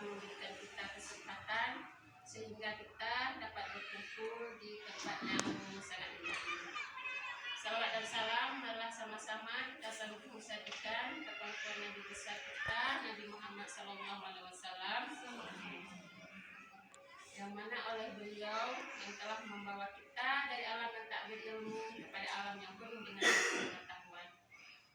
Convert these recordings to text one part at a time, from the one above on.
memberikan kita kesempatan sehingga kita dapat berkumpul di tempat yang sangat indah ini. Salawat dan salam marilah sama-sama kita sambung sajikan kepada Nabi besar kita, Nabi Muhammad SAW, yang mana oleh beliau yang telah membawa kita dari alam yang tak berilmu kepada alam yang penuh dengan pengetahuan.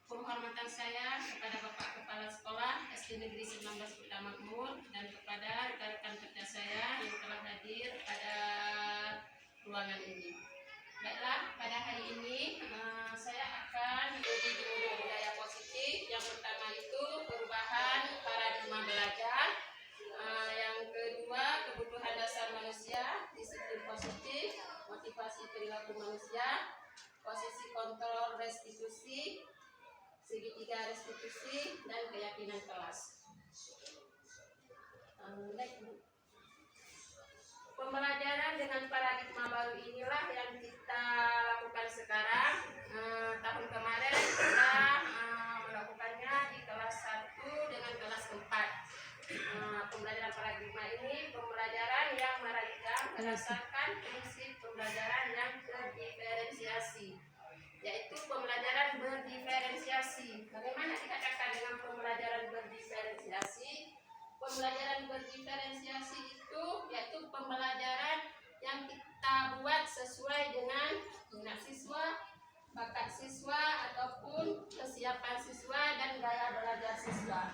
Penghormatan saya kepada Bapak Kepala Sekolah SD Negeri 19 Kota Makmur dan kepada rekan-rekan kerja saya yang telah hadir pada ruangan ini. Baiklah, pada hari ini saya akan menguji budaya positif. Yang pertama itu perubahan paradigma belajar. Yang kedua, kebutuhan dasar manusia, disiplin positif, motivasi perilaku manusia, posisi kontrol restitusi, segitiga restitusi, dan keyakinan kelas. Pembelajaran dengan paradigma baru inilah yang kita lakukan sekarang. Tahun kemarin kita melakukannya di kelas 1 dengan kelas 4. Pembelajaran paradigma ini pembelajaran yang merancang berdasarkan prinsip pembelajaran yang terdiferensiasi, yaitu pembelajaran berdiferensiasi. Bagaimana dikatakan dengan pembelajaran berdiferensiasi? Pembelajaran berdiferensiasi itu yaitu pembelajaran yang kita buat sesuai dengan minat siswa, bakat siswa, ataupun kesiapan siswa dan gaya belajar siswa.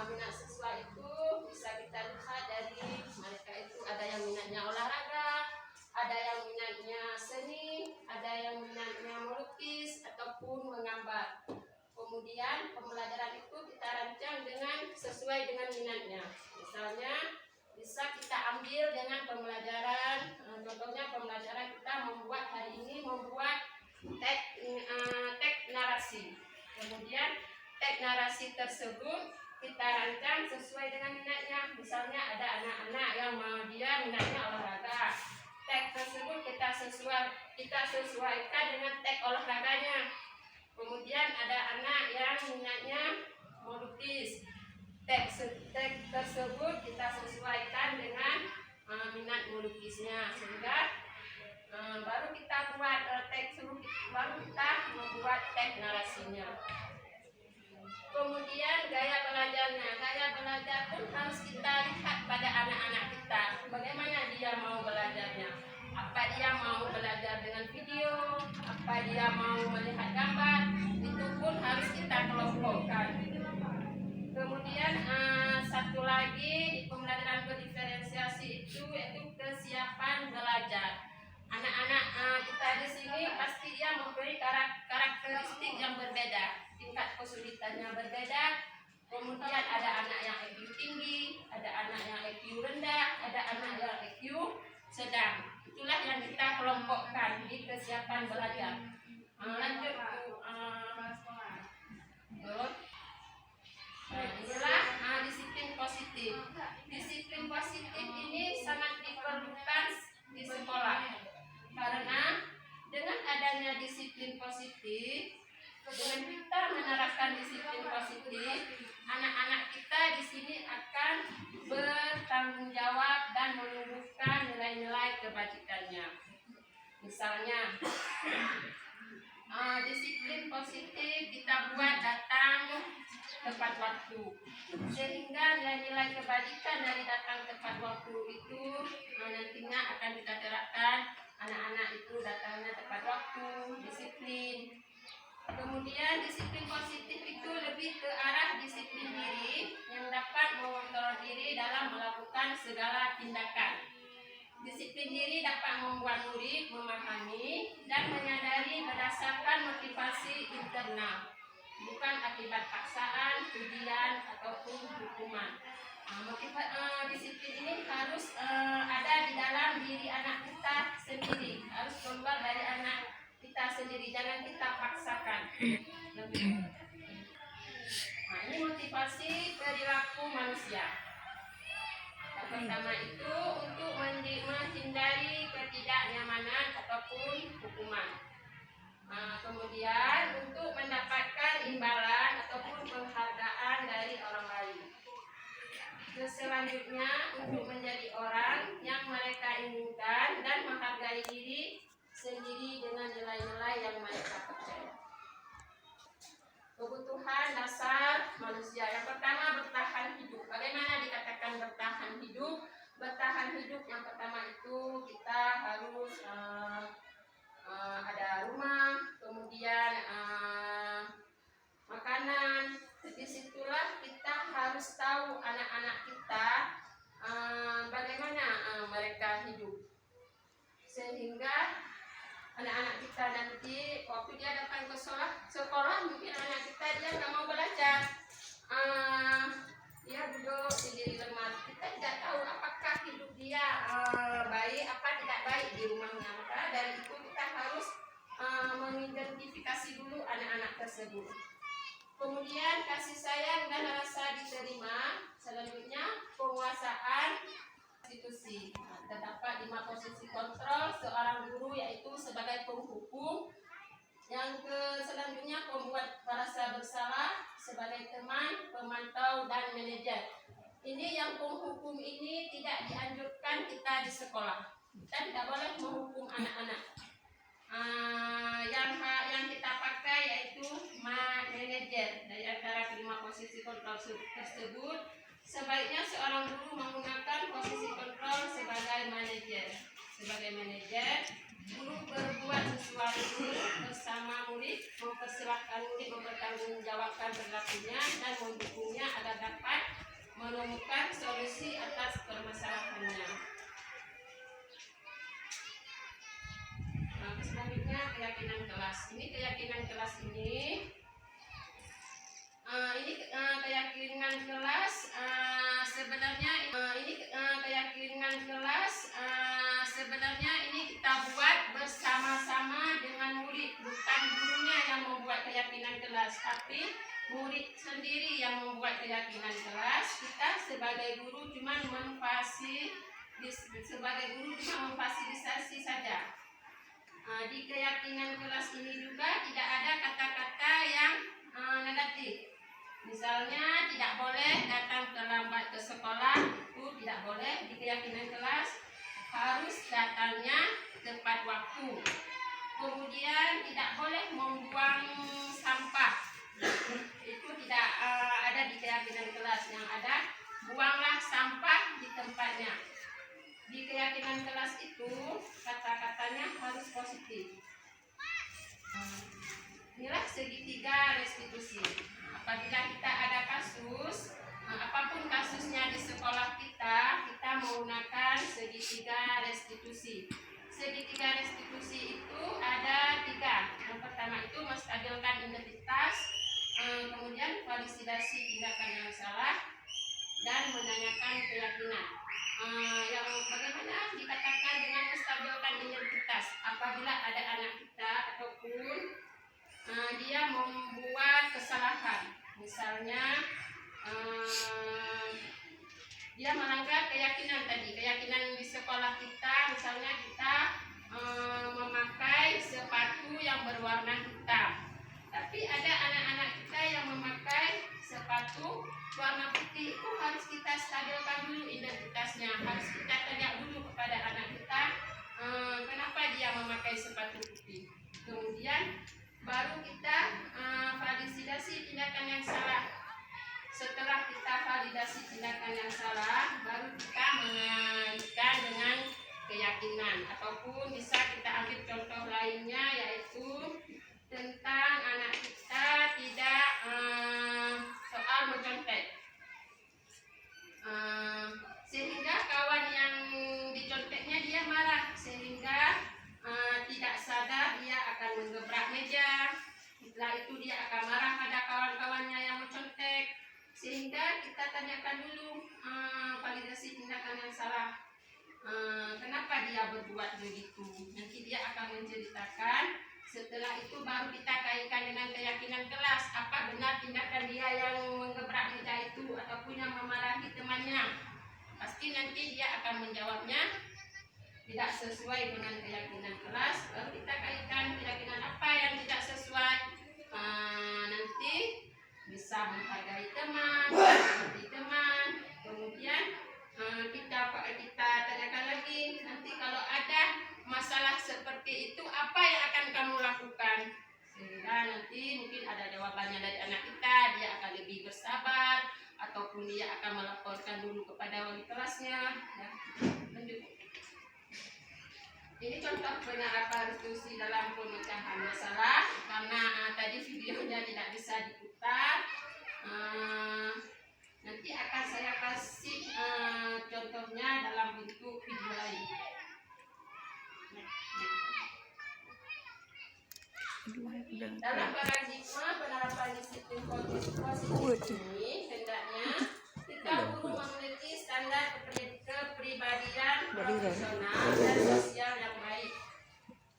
Minat siswa itu bisa kita lihat dari mereka itu ada yang minatnya olahraga, ada yang minatnya seni, ada yang minatnya melukis ataupun menggambar. Kemudian pembelajaran itu kita rancang dengan sesuai dengan minatnya. Misalnya bisa kita ambil dengan pembelajaran, contohnya pembelajaran kita membuat hari ini membuat teks narasi. Kemudian teks narasi tersebut kita rancang sesuai dengan minatnya. Misalnya ada anak-anak yang dia minatnya olahraga. Teks tersebut kita sesuaikan dengan teks olahraganya. Kemudian ada anak yang minatnya melukis. Teks tersebut kita sesuaikan dengan minat melukisnya, sehingga baru kita buat teks, baru kita membuat teks narasinya. Kemudian gaya belajarnya. Gaya belajar pun harus kita lihat pada anak-anak kita. Bagaimana dia mau belajarnya? Apa dia mau belajar dengan video? Apa dia mau melihat gambar? Itu pun harus kita kelompokkan. Kemudian satu lagi di pembelajaran berdiferensiasi itu yaitu kesiapan belajar. Anak-anak kita di sini pasti dia mempunyai karakteristik yang berbeda, tingkat kesulitannya berbeda. Kemudian ada anak yang IQ tinggi, ada anak yang IQ rendah, ada anak yang IQ sedang. Itulah yang kita kelompokkan di kesiapan belajar. Lanjut inilah disiplin positif. Disiplin positif ini sangat diperlukan di sekolah karena dengan adanya disiplin positif, dengan kita menerapkan disiplin positif, anak-anak kita di sini akan bertanggung jawab dan menumbuhkan nilai-nilai kebajikannya. Misalnya disiplin positif kita buat datang tepat waktu, sehingga nilai-nilai kebajikan dari datang tepat waktu itu nantinya akan kita terapkan. Anak-anak itu datangnya tepat waktu, disiplin. Kemudian disiplin positif itu lebih ke arah disiplin diri yang dapat mengontrol diri dalam melakukan segala tindakan. Disiplin diri dapat membuat murid memahami dan menyadari berdasarkan motivasi internal, bukan akibat paksaan, ujian, ataupun hukuman. Disiplin ini harus ada di dalam diri anak kita sendiri, harus keluar dari anak kita sendiri, jangan kita paksakan. Ini motivasi perilaku manusia. Yang pertama itu untuk menghindari ketidaknyamanan ataupun hukuman. Kemudian untuk mendapatkan imbalan ataupun penghargaan dari orang lain. selanjutnya untuk menjadi orang yang mereka inginkan dan menghargai diri sendiri dengan nilai-nilai yang mereka percaya. Kebutuhan dasar manusia yang pertama, bertahan hidup. Bagaimana dikatakan bertahan hidup? Bertahan hidup yang pertama itu kita harus ada rumah, kemudian makanan. Disitulah kita harus tahu anak-anak kita bagaimana mereka hidup, sehingga anak-anak kita nanti waktu dia datang ke sekolah mungkin anak kita dia nggak mau belajar, dia duduk di lemari. Kita tidak tahu apakah hidup dia baik apa tidak baik di rumahnya. Maka dari itu kita harus mengidentifikasi dulu anak-anak tersebut. Kemudian kasih sayang dan rasa diterima. Selanjutnya penguasaan institusi. Terdapat 5 posisi kontrol seorang guru, yaitu sebagai penghukum. Yang selanjutnya pembuat merasa bersalah, sebagai teman, pemantau, dan manajer. Ini yang penghukum ini tidak dianjurkan kita di sekolah. Kita tidak boleh menghukum anak-anak. Yang kita pakai yaitu manajer. Dari antara 5 posisi kontrol tersebut, sebaiknya seorang guru menggunakan posisi kontrol sebagai manajer. Sebagai manajer, guru berbuat sesuatu bersama murid, mempersilahkan murid mempertanggungjawabkan perilakunya dan mendukungnya agar dapat menemukan solusi atas permasalahannya. Selanjutnya keyakinan kelas. Ini keyakinan kelas ini. Keyakinan kelas sebenarnya ini kita buat bersama-sama dengan murid, bukan gurunya yang membuat keyakinan kelas, tapi murid sendiri yang membuat keyakinan kelas. Kita sebagai guru cuma memfasilitasi saja. Di keyakinan kelas ini juga tidak ada kata-kata yang negatif. Misalnya tidak boleh datang terlambat ke sekolah, itu tidak boleh. Di keyakinan kelas harus datangnya tepat waktu. Kemudian tidak boleh membuang sampah, itu tidak ada di keyakinan kelas. Yang ada, buanglah sampah di tempatnya. Di keyakinan kelas itu kata-katanya harus positif. Inilah segitiga restitusi. Apabila kita ada kasus, apapun kasusnya di sekolah kita menggunakan segitiga restitusi. Segitiga restitusi itu ada 3. Yang pertama itu menstabilkan identitas, kemudian validasi tindakan yang salah, dan menanyakan keyakinan. Yang bagaimana dikatakan dengan menstabilkan identitas? Apabila ada anak kita ataupun dia membuat kesalahan, misalnya dia melanggar keyakinan tadi, keyakinan di sekolah kita, misalnya kita memakai sepatu yang berwarna hitam, tapi ada anak-anak kita yang memakai sepatu warna putih. Itu harus kita stabilkan dulu identitasnya, harus kita tanya dulu kepada anak kita kenapa dia memakai sepatu putih. Kemudian baru kita validasi tindakan yang salah. Setelah kita validasi tindakan yang salah, baru kita mengaitkan dengan keyakinan. Ataupun bisa kita ambil contoh lainnya, yaitu tentang anak kita tidak soal mencontek, sehingga kawan yang diconteknya dia marah, sehingga tidak sadar dia akan menggebrak meja. Setelah itu dia akan marah pada kawan-kawannya yang mencontek, sehingga kita tanyakan dulu validasi tindakan yang salah, kenapa dia berbuat begitu. Nanti dia akan menceritakan. Setelah itu baru kita kaitkan dengan keyakinan kelas, apa benar tindakan dia yang menggebrak meja itu ataupun yang memarahi temannya. Pasti nanti dia akan menjawabnya tidak sesuai dengan keyakinan kelas. Lalu kita kaitkan keyakinan apa yang tidak sesuai. Nanti bisa menghargai teman, mengerti teman, kemudian laporkan dulu kepada wali kelasnya. Ya, lanjut. Ini contoh penerapan restitusi dalam pernikahan masalah karena tadi videonya tidak bisa diputar. Nanti akan saya kasih contohnya dalam bentuk video lain. Dalam paradigma penerapan disiplin positif ini hendaknya kita guru memiliki standar kepribadian profesional dan sosial yang baik,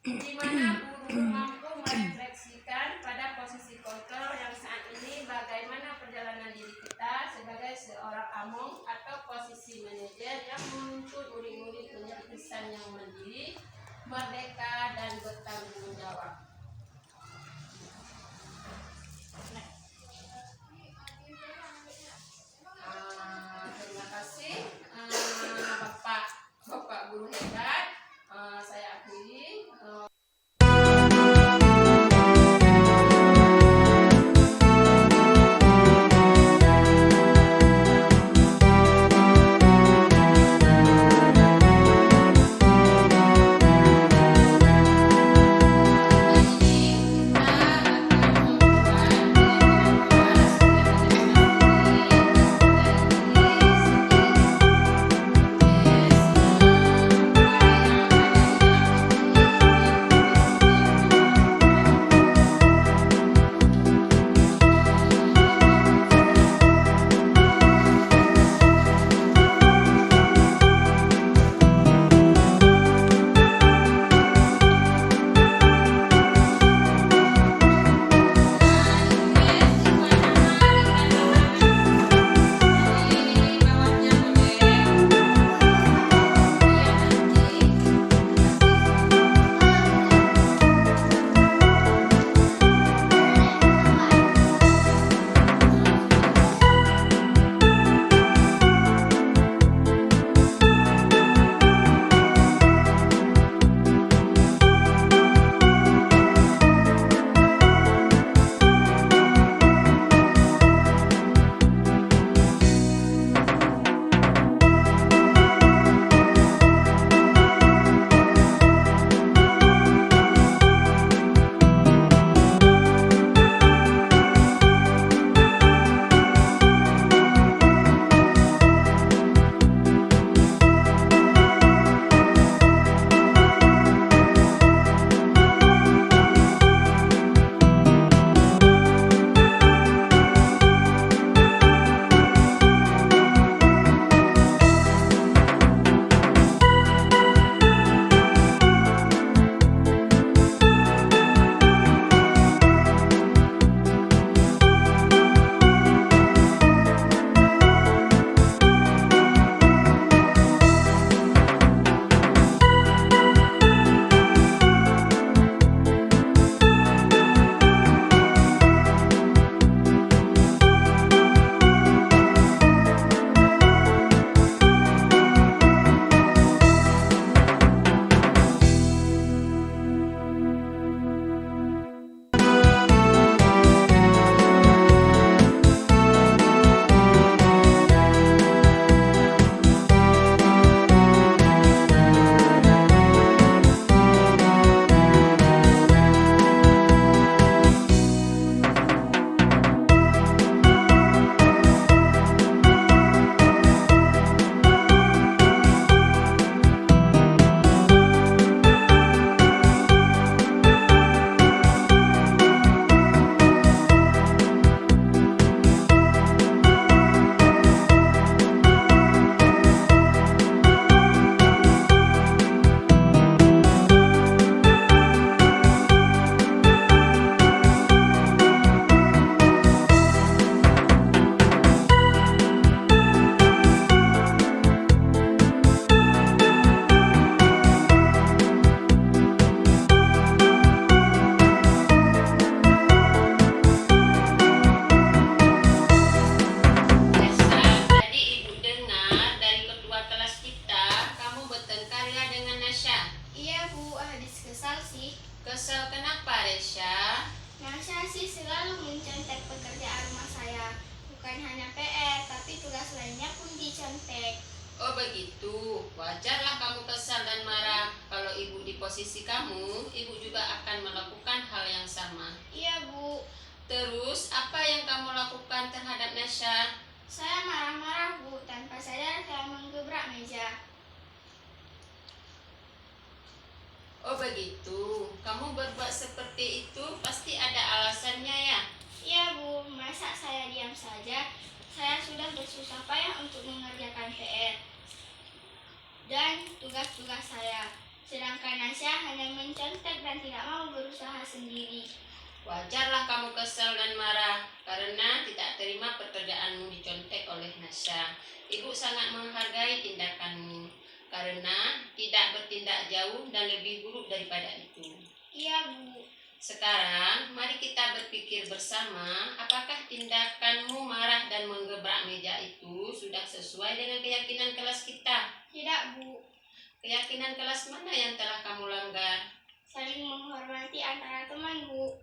di mana guru mampu merefleksikan pada posisi kontrol yang saat ini bagaimana perjalanan diri kita sebagai seorang among atau posisi manajer yang menuntut murid-murid menjadi insan yang mandiri, merdeka dan bertanggung jawab. Terima kasih Bapak Guru hebat. Saya akhiri. mencontek. Oh begitu, wajarlah kamu kesal dan marah. Kalau ibu di posisi kamu, ibu juga akan melakukan hal yang sama. Iya, Bu. Terus, apa yang kamu lakukan terhadap Nasya? Saya marah-marah, Bu. Tanpa sadar saya menggebrak meja. Oh begitu, kamu berbuat seperti itu pasti ada alasannya ya? Iya, Bu. Masa saya diam saja? Saya sudah bersusah payah untuk mengerjakan PR dan tugas-tugas saya. Sedangkan Nasya hanya mencontek dan tidak mau berusaha sendiri. Wajarlah kamu kesal dan marah karena tidak terima pekerjaanmu dicontek oleh Nasya. Ibu sangat menghargai tindakanmu karena tidak bertindak jauh dan lebih buruk daripada itu. Iya, Bu. Sekarang, mari kita berpikir bersama apakah tindakanmu marah dan menggebrak meja itu sudah sesuai dengan keyakinan kelas kita? Tidak, Bu. Keyakinan kelas mana yang telah kamu langgar? Saling menghormati antara teman, Bu.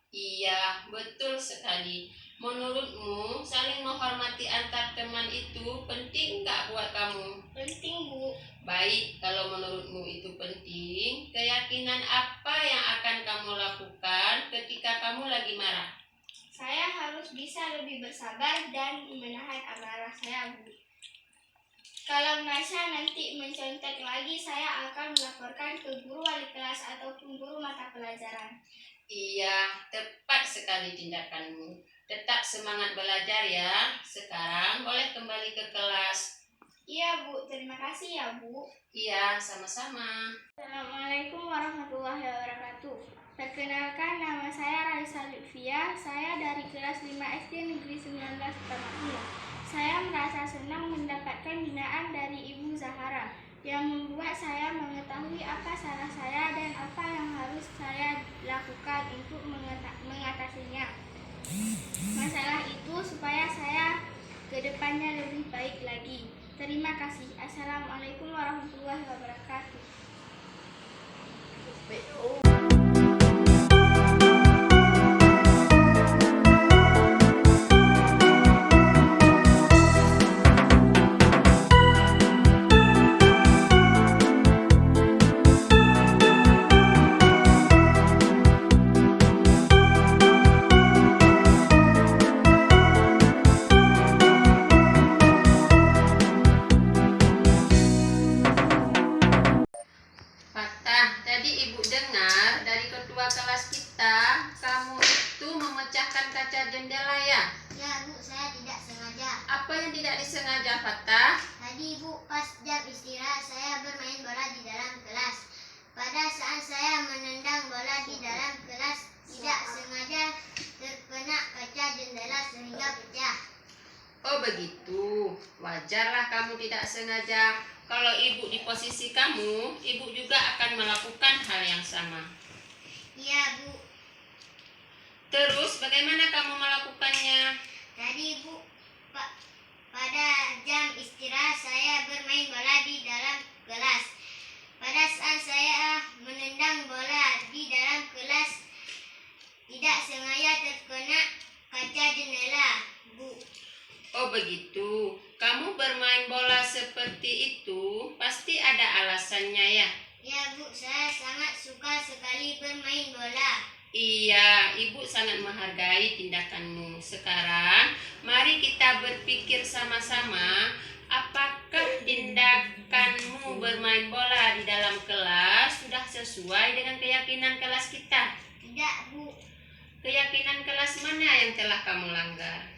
Iya, betul sekali. Menurutmu, saling menghormati antar teman itu penting nggak buat kamu? Penting, Bu. Baik, kalau menurutmu itu penting, keyakinan apa yang akan kamu lakukan ketika kamu lagi marah? Saya harus bisa lebih bersabar dan menahan amarah saya, Bu. Kalau Nasya nanti mencontek lagi, saya akan melaporkan ke guru wali kelas ataupun guru mata pelajaran. Iya, tepat sekali tindakanmu. Tetap semangat belajar ya. Sekarang boleh kembali ke kelas. Iya, Bu. Terima kasih ya, Bu. Iya, sama-sama. Assalamualaikum warahmatullahi wabarakatuh. Perkenalkan, nama saya Raisa Lutfia. Saya dari kelas 5 SD Negeri 19 Tamakmur. Saya merasa senang mendapatkan binaan dari Ibu Zahara yang membuat saya mengetahui apa salah saya dan apa yang harus saya lakukan untuk mengatasinya. Masalah itu supaya saya ke depannya lebih baik lagi. Terima kasih. Assalamualaikum warahmatullahi wabarakatuh. Fatah, tadi ibu dengar dari ketua kelas kita, kamu itu memecahkan kaca jendela ya? Ya, Bu, saya tidak sengaja. Apa yang tidak disengaja, Fatah? Tadi, Bu, pas jam istirahat saya bermain bola di dalam kelas. Pada saat saya menendang bola di dalam kelas, tidak sengaja terkena kaca jendela sehingga pecah. Oh begitu, wajarlah kamu tidak sengaja. Kalau ibu di posisi kamu, ibu juga akan melakukan hal yang sama. Iya, Bu. Terus bagaimana kamu melakukannya? Tadi, Bu, pada jam istirahat saya bermain bola di dalam kelas. Pada saat saya menendang bola di dalam kelas, tidak sengaja terkena kaca jendela, Bu. Oh begitu, kamu bermain bola seperti itu pasti ada alasannya ya? Ya, Bu, saya sangat suka sekali bermain bola. Iya, ibu sangat menghargai tindakanmu. Sekarang, mari kita berpikir sama-sama, apakah tindakanmu bermain bola di dalam kelas sudah sesuai dengan keyakinan kelas kita? Tidak, Bu. Keyakinan kelas mana yang telah kamu langgar?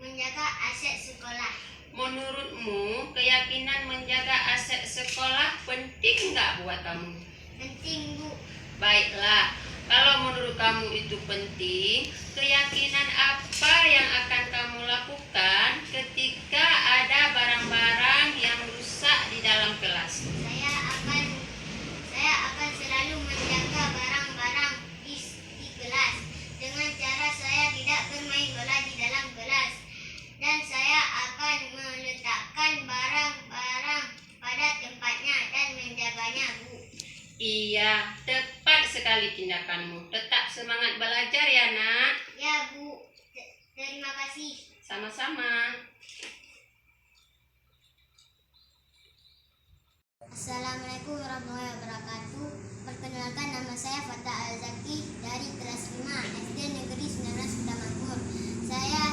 Menjaga aset sekolah. Menurutmu, keyakinan menjaga aset sekolah penting nggak buat kamu? Penting, Bu. Baiklah, kalau menurut kamu itu penting, keyakinan apa yang akan kamu lakukan ketika ada barang-barang yang rusak di dalam kelas? Saya akan selalu menjaga barang-barang di kelas dengan cara saya tidak bermain bola di dalam kelas. Dan saya akan meletakkan barang-barang pada tempatnya dan menjaganya, Bu. Iya, tepat sekali tindakanmu. Tetap semangat belajar ya, Nak. Ya, Bu. Terima kasih. Sama-sama. Assalamualaikum warahmatullahi wabarakatuh. Perkenalkan, nama saya Fatah Al-Zaki dari kelas 5 SD Negeri 19 Sudah Makmur. Saya